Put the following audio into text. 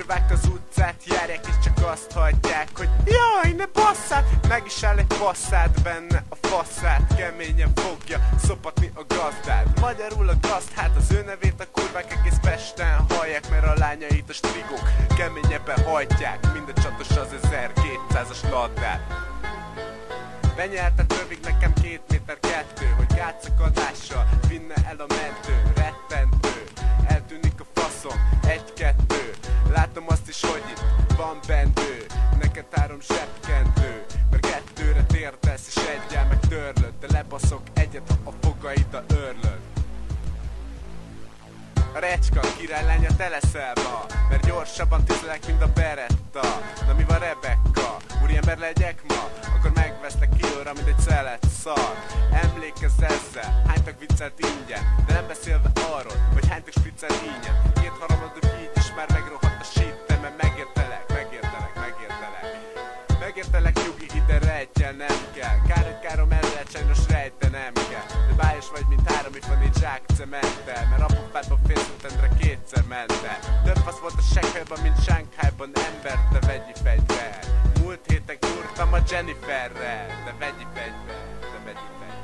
kurvák az utcát járják, és csak azt hagyják, hogy jaj, ne basszát. Meg is áll egy passzát benne, a faszát keményen fogja szopatni a gazdát. Magyarul a gazd, hát az ő nevét a kurvák egész Pesten hallják, mert a lányait a strigók keményebben hajtják, mind a csatos az 1200-as labdát. Benyeltet rövig nekem 2 méter 2, hogy gátszakadással vinne el a mentő. Rettentő, eltűnik a faszom, 1-2. Látom azt is, hogy itt van bendő, neked 3 zsebkendő, mert 2-re térdelsz és 1-jel meg törlöd, de lebaszok egyet, ha a fogaid a örlöd. A recska, királylánya te leszel ma, mert gyorsabban tüzelek, mint a Beretta. Na mi van, Rebecca? Úriember legyek ma? Akkor megveszlek kilóra, mint egy szelet szar. Emlékezz ezzel, hánytak viccelt ingyen, de nem beszélve arról, hogy hánytak spriccel ingyen. 2/3 így is már megrohadt a shit, mert megértelek. Megértelek, nyugi, ide rejtjel nem kell. Kár, hogy károm előtt sajnos rejtenem kell. De bájos vagy, mint 3 itt van 4 zsák cementtel, mert apufádban félszentendre 2-szer mentem. Több fasz volt a Shanghaiban, mint Shanghaiban ember, de vegyi fegyver. Múlt héten gyúrtam a Jenniferrel, de vegyi fegyver, de vegyi fegyver.